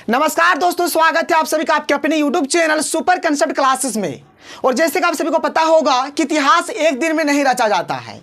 नमस्कार दोस्तों, स्वागत है आप सभी का आपके अपने YouTube channel super concept classes में। और जैसे कि आप सभी को पता होगा कि इतिहास एक दिन में नहीं रचा जाता है।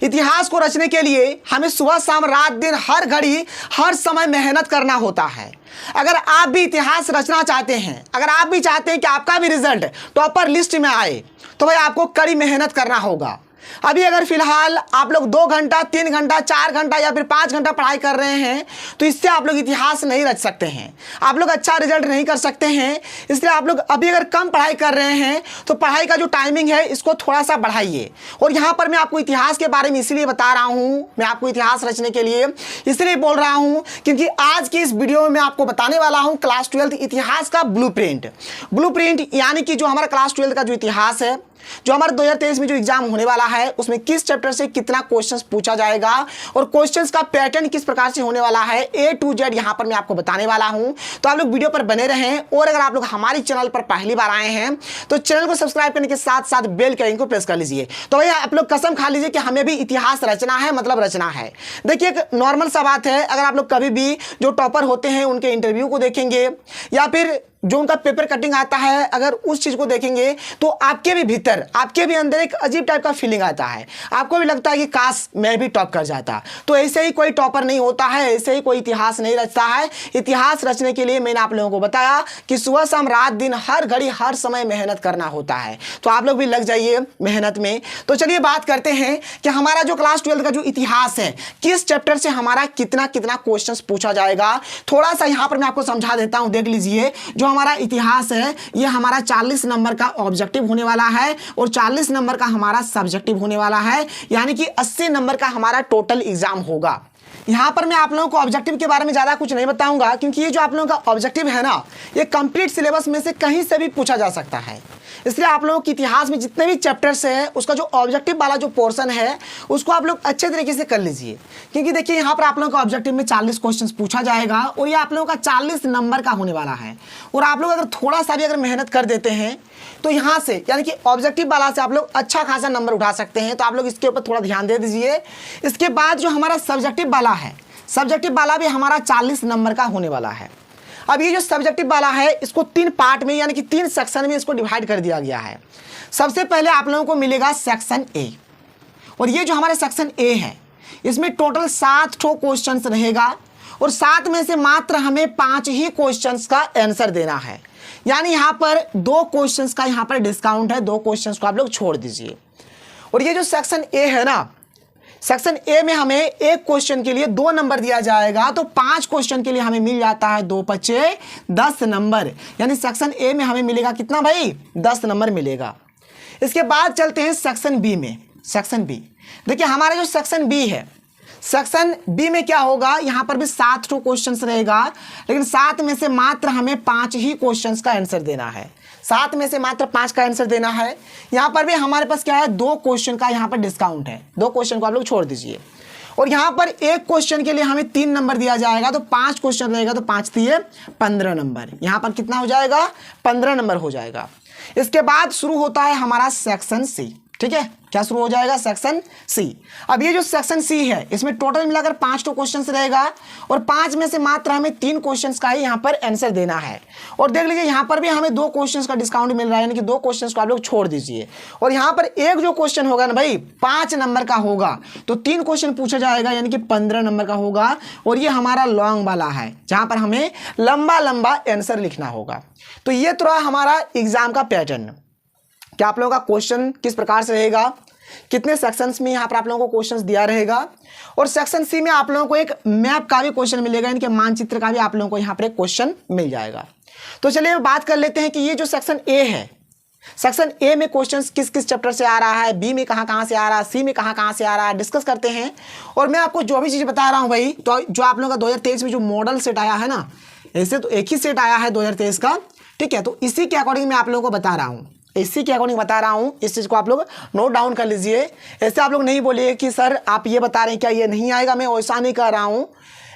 इतिहास को रचने के लिए हमें सुबह शाम रात दिन हर घड़ी हर समय मेहनत करना होता है। अगर आप भी इतिहास रचना चाहते हैं, अगर आप भी चाहते हैं कि आपका भी रिजल्ट टॉपर लिस्ट में आए, तो भाई आपको कड़ी मेहनत करना होगा। अभी अगर फिलहाल आप लोग 2 घंटा 3 घंटा 4 घंटा या फिर 5 घंटा पढ़ाई कर रहे हैं, तो इससे आप लोग इतिहास नहीं रच सकते हैं, आप लोग अच्छा रिजल्ट नहीं कर सकते हैं। इसलिए आप लोग अभी अगर कम पढ़ाई कर रहे हैं तो पढ़ाई का जो टाइमिंग है इसको थोड़ा सा बढ़ाइए। और यहाँ पर मैं आपको इतिहास के बारे में इसलिए बता रहा हूँ, मैं आपको इतिहास रचने के लिए इसलिए बोल रहा हूँ क्योंकि आज की इस वीडियो में मैं आपको बताने वाला हूँ क्लास 12 इतिहास का ब्लूप्रिंट यानी कि जो हमारा क्लास 12 का जो इतिहास है, जो हमारे 2023 में जो एग्जाम होने वाला है, उसमें किस चैप्टर से कितना क्वेश्चंस पूछा जाएगा और क्वेश्चंस का पैटर्न किस प्रकार से होने वाला है, A to Z यहां पर मैं आपको बताने वाला हूं। तो आप लोग वीडियो पर बने रहें। और अगर आप लोग हमारे चैनल पर पहली बार आए हैं तो चैनल को सब्सक्राइब करने के साथ साथ बेल के आइकन को प्रेस कर लीजिए। तो भैया आप लोग कसम खा लीजिए कि हमें भी इतिहास रचना है, मतलब रचना है। देखिए, एक नॉर्मल सा बात है, अगर आप लोग कभी भी जो टॉपर होते हैं उनके इंटरव्यू को देखेंगे या फिर जो उनका पेपर कटिंग आता है, अगर उस चीज को देखेंगे तो आपके भी भीतर, आपके भी अंदर एक अजीब टाइप का फीलिंग आता है। आपको भी लगता है कि काश मैं भी टॉप कर जाता। तो ऐसे ही कोई टॉपर नहीं होता है, ऐसे ही कोई इतिहास नहीं रचता है। इतिहास रचने के लिए मैंने आप लोगों को बताया कि सुबह शाम रात दिन हर घड़ी हर समय मेहनत करना होता है। तो आप लोग भी लग जाइए मेहनत में। तो चलिए बात करते हैं कि हमारा जो क्लास 12 का जो इतिहास है, किस चैप्टर से हमारा कितना कितना क्वेश्चन पूछा जाएगा। थोड़ा सा यहां पर मैं आपको समझा देता हूं, देख लीजिए। जो हमारा इतिहास है ये हमारा 40 नंबर का ऑब्जेक्टिव होने वाला है और 40 नंबर का हमारा सब्जेक्टिव होने वाला है, यानी कि 80 नंबर का हमारा टोटल एग्जाम होगा। यहां पर मैं आप लोगों को ऑब्जेक्टिव के बारे में ज्यादा कुछ नहीं बताऊंगा क्योंकि ये जो आप लोगों का ऑब्जेक्टिव है ना, ये कंप्लीट सिलेबस में से कहीं से भी पूछा जा सकता है। इसलिए आप लोगों के इतिहास में जितने भी चैप्टर्स है उसका जो ऑब्जेक्टिव वाला जो पोर्शन है उसको आप लोग अच्छे तरीके से कर लीजिए। क्योंकि देखिए यहाँ पर आप लोगों का ऑब्जेक्टिव में 40 क्वेश्चंस पूछा जाएगा और ये आप लोगों का 40 नंबर का होने वाला है। और आप लोग अगर थोड़ा सा भी अगर मेहनत कर देते हैं तो यहाँ से यानी कि ऑब्जेक्टिव वाला से आप लोग अच्छा खासा नंबर उठा सकते हैं। तो आप लोग इसके ऊपर थोड़ा ध्यान दे दीजिए। इसके बाद जो हमारा सब्जेक्टिव वाला है, सब्जेक्टिव वाला भी हमारा 40 नंबर का होने वाला है। अब ये जो सब्जेक्टिव वाला है इसको 3 पार्ट में यानी कि 3 सेक्शन में इसको डिवाइड कर दिया गया है। सबसे पहले आप लोगों को मिलेगा सेक्शन ए। और ये जो हमारा सेक्शन ए है इसमें टोटल 7 ठो क्वेश्चंस रहेगा और 7 में से मात्र हमें 5 ही क्वेश्चंस का आंसर देना है। यानी यहाँ पर 2 क्वेश्चंस का यहाँ पर डिस्काउंट है, 2 क्वेश्चंस को आप लोग छोड़ दीजिए। और ये जो सेक्शन ए है ना, सेक्शन ए में हमें एक क्वेश्चन के लिए 2 नंबर दिया जाएगा, तो 5 क्वेश्चन के लिए हमें मिल जाता है 2 पचे 10 नंबर। यानी सेक्शन ए में हमें मिलेगा कितना भाई, 10 नंबर मिलेगा। इसके बाद चलते हैं सेक्शन बी में। सेक्शन बी देखिए, हमारा जो सेक्शन बी है, सेक्शन बी में क्या होगा, यहां पर भी 7 ठो क्वेश्चंस रहेगा, लेकिन 7 में से मात्र हमें 5 ही क्वेश्चंस का आंसर देना है। 7 में से मात्र 5 का आंसर देना है। यहां पर भी हमारे पास क्या है, 2 क्वेश्चन का यहां पर डिस्काउंट है, 2 क्वेश्चन को आप लोग छोड़ दीजिए। और यहां पर एक क्वेश्चन के लिए हमें 3 नंबर दिया जाएगा, तो 5 क्वेश्चन रहेगा तो 5 दिए 15 नंबर। यहां पर कितना हो जाएगा, 15 नंबर हो जाएगा। इसके बाद शुरू होता है हमारा सेक्शन सी। ठीक है, क्या शुरू हो जाएगा, सेक्शन सी। अब ये जो सेक्शन सी है इसमें टोटल मिलाकर 5 तो क्वेश्चंस रहेगा और 5 में से मात्र हमें 3 क्वेश्चंस का ही यहाँ पर आंसर देना है। और देख लीजिए यहाँ पर भी हमें 2 क्वेश्चंस का डिस्काउंट मिल रहा है, यानी कि 2 क्वेश्चंस को आप लोग छोड़ दीजिए। और यहाँ पर एक जो क्वेश्चन होगा ना भाई 5 नंबर का होगा, तो 3 क्वेश्चन पूछा जाएगा, यानी कि 15 नंबर का होगा। और ये हमारा लॉन्ग वाला है जहाँ पर हमें लंबा लंबा आंसर लिखना होगा। तो ये तो रहा हमारा एग्जाम का पैटर्न कि आप लोगों का क्वेश्चन किस प्रकार से रहेगा, कितने सेक्शंस में यहाँ पर आप लोगों को क्वेश्चंस दिया रहेगा। और सेक्शन सी में आप लोगों को एक मैप का भी क्वेश्चन मिलेगा, यानी कि मानचित्र का भी आप लोगों को यहाँ पर एक क्वेश्चन मिल जाएगा। तो चलिए बात कर लेते हैं कि ये जो सेक्शन ए है, सेक्शन ए में क्वेश्चंस किस किस चैप्टर से आ रहा है, बी में कहाँ से आ रहा है, सी में कहाँ से आ रहा है, डिस्कस करते हैं। और मैं आपको जो भी चीज़ बता रहा हूँ भाई, तो जो आप लोगों का 2023 में जो मॉडल सेट आया है ना, ऐसे तो एक ही सेट आया है 2023 का। ठीक है, तो इसी के अकॉर्डिंग मैं आप लोगों को बता रहा हूँ, इसी के अकॉर्डिंग बता रहा हूँ। इस चीज़ को आप लोग नोट डाउन कर लीजिए। ऐसे आप लोग नहीं बोलिए कि सर आप ये बता रहे हैं क्या ये नहीं आएगा, मैं वैसा नहीं कर रहा हूँ।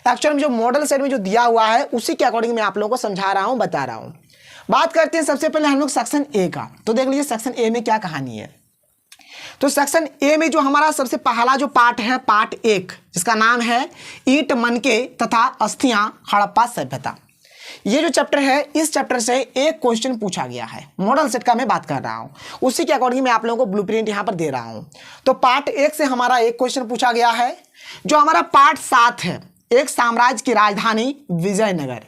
एक्चुअली में जो मॉडल सेट में जो दिया हुआ है उसी के अकॉर्डिंग मैं आप लोगों को समझा रहा हूँ, बता रहा हूँ। बात करते हैं सबसे पहले हम लोग सेक्शन ए का। तो देख लीजिए सेक्शन ए में क्या कहानी है। तो सेक्शन ए में जो हमारा सबसे पहला जो पार्ट है, पार्ट 1, जिसका नाम है ईंट मनके तथा अस्थियां हड़प्पा सभ्यता। ये जो चैप्टर है, इस चैप्टर से एक क्वेश्चन पूछा गया है, मॉडल सेट का मैं बात कर रहा हूं, उसी के अकॉर्डिंग मैं आप लोगों को ब्लूप्रिंट यहां पर दे रहा हूं। तो पार्ट 1 से हमारा एक क्वेश्चन पूछा गया है। जो हमारा पार्ट 7 है, एक साम्राज्य की राजधानी विजयनगर,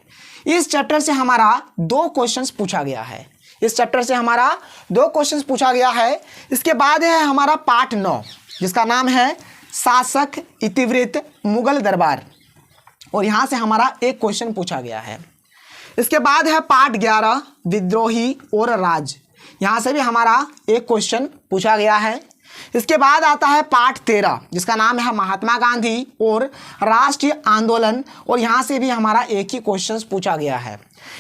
इस चैप्टर से हमारा 2 क्वेश्चंस पूछा गया है। इस चैप्टर से हमारा 2 क्वेश्चंस पूछा गया है। इसके बाद है हमारा पार्ट 9, जिसका नाम है शासक, इतिवृत्त, मुगल दरबार, और यहां से हमारा एक क्वेश्चन पूछा गया है। इसके बाद है पार्ट 11, विद्रोही और राज, यहां से भी हमारा एक क्वेश्चन पूछा गया है। इसके बाद आता है पार्ट 13, जिसका नाम है महात्मा गांधी और राष्ट्रीय आंदोलन, और यहां से भी हमारा एक ही क्वेश्चन पूछा गया है।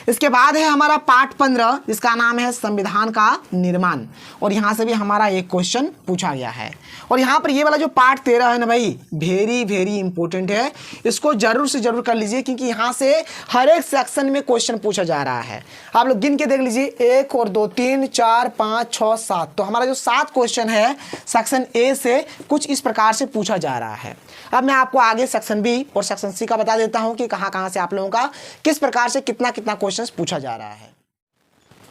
इसके बाद है हमारा पार्ट 15, जिसका नाम है संविधान का निर्माण, और यहां से भी हमारा एक क्वेश्चन पूछा गया है। और यहां पर ये वाला जो पार्ट 13 है ना भाई, वेरी वेरी इंपॉर्टेंट है, इसको जरूर से जरूर कर लीजिए, क्योंकि यहां से हर एक सेक्शन में क्वेश्चन पूछा जा रहा है। आप लोग गिन के देख लीजिए, 1 और 2 3 4 5 6 7, तो हमारा जो 7 क्वेश्चन है सेक्शन ए से कुछ इस प्रकार से पूछा जा रहा है। अब मैं आपको आगे सेक्शन बी और सेक्शन सी का बता देता हूं कि कहां से आप लोगों का किस प्रकार से कितना क्वेश्चंस पूछा जा रहा है।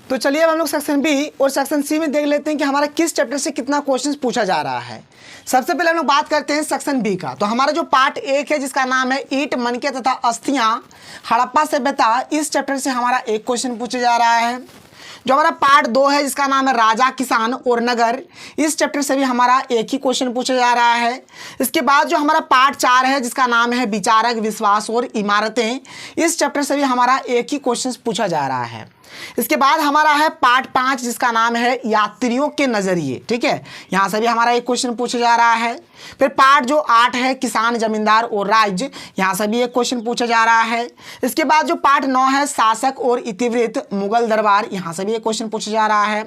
तो चलिए अब हम लोग सेक्शन बी और सेक्शन सी में देख लेते हैं कि हमारा किस चैप्टर से कितना क्वेश्चंस पूछा जा रहा है। सबसे पहले हम लोग बात करते हैं सेक्शन बी का। तो हमारा जो पार्ट 1 है, जिसका नाम है ईंट, मनके तथा अस्थियां, हड़प्पा सभ्यता, इस चैप्टर से हमारा एक क्वेश्चन पूछा जा रहा है। जो हमारा पार्ट 2 है, जिसका नाम है राजा, किसान और नगर, इस चैप्टर से भी हमारा एक ही क्वेश्चन पूछा जा रहा है। इसके बाद जो हमारा पार्ट 4 है, जिसका नाम है विचारक, विश्वास और इमारतें, इस चैप्टर से भी हमारा एक ही क्वेश्चन पूछा जा रहा है। इसके बाद हमारा है पार्ट 5, जिसका नाम है यात्रियों के नजरिए, ठीक है, यहां से भी हमारा एक क्वेश्चन पूछा जा रहा है। फिर पार्ट जो 8 है, किसान, जमींदार और राज्य, यहां से भी एक क्वेश्चन पूछा जा रहा है। इसके बाद जो पार्ट 9 है, शासक और इतिवृत्त, मुगल दरबार, यहां से भी एक क्वेश्चन पूछा जा रहा है।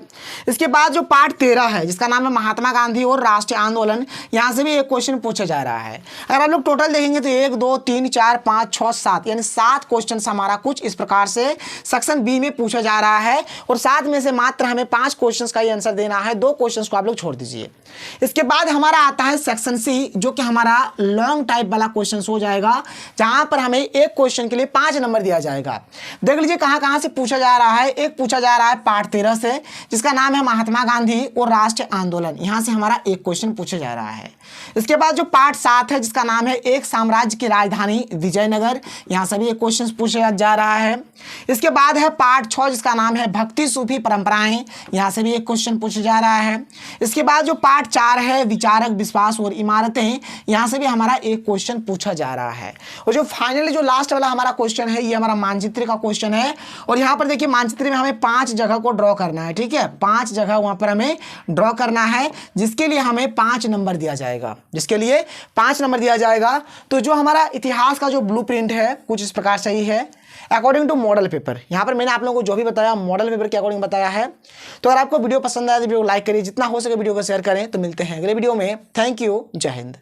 इसके बाद जो पार्ट 13 है, जिसका नाम है महात्मा गांधी और राष्ट्रीय आंदोलन, यहां से भी एक क्वेश्चन पूछा जा रहा है। अगर आप लोग टोटल देखेंगे तो 1 2 3 4 5 6 7, यानी 7 क्वेश्चन हमारा कुछ इस प्रकार से सेक्शन बी में पूछा जा रहा है, और 7 में से मात्र हमें 5 क्वेश्चंस का ही आंसर देना है, 2 क्वेश्चंस को आप लोग छोड़ दीजिए। इसके बाद हमारा आता है सेक्शन सी, जो कि हमारा लॉन्ग टाइप वाला क्वेश्चन हो जाएगा, जहां पर हमें एक क्वेश्चन के लिए 5 नंबर दिया जाएगा। देख लीजिए कहां से पूछा जा रहा है। एक पूछा जा रहा है पार्ट 13 से, जिसका नाम है महात्मा गांधी और राष्ट्रीय आंदोलन, यहां से हमारा एक क्वेश्चन पूछा जा रहा है। इसके बाद जो पार्ट 7 है, जिसका नाम है एक साम्राज्य की राजधानी विजयनगर, यहां से भी एक क्वेश्चन पूछा जा रहा है। इसके बाद है पार्ट 6, जिसका नाम है भक्ति सूफी परंपराएं, यहां से भी एक क्वेश्चन पूछा जा रहा है। इसके बाद जो पार्ट 4 है, विचारक, विश्वास और इमारतें, यहां से भी हमारा एक क्वेश्चन पूछा जा रहा है। और जो फाइनली जो लास्ट वाला हमारा क्वेश्चन है, ये हमारा मानचित्र का क्वेश्चन है, और यहां पर देखिए मानचित्र में हमें 5 जगह को ड्रॉ करना है, ठीक है, 5 जगह वहां पर हमें ड्रॉ करना है, जिसके लिए हमें 5 नंबर दिया जाएगा, जिसके लिए 5 नंबर दिया जाएगा। तो जो हमारा इतिहास का जो ब्लूप्रिंट है, कुछ इस प्रकार से ही है अकॉर्डिंग टू मॉडल पेपर। यहाँ पर मैंने आप लोगों को जो भी बताया मॉडल पेपर के अकॉर्डिंग बताया है। तो अगर आपको वीडियो पसंद आया तो वीडियो को लाइक करिए, जितना हो सके वीडियो को शेयर करें। तो मिलते हैं अगले वीडियो में। थैंक यू, जय हिंद।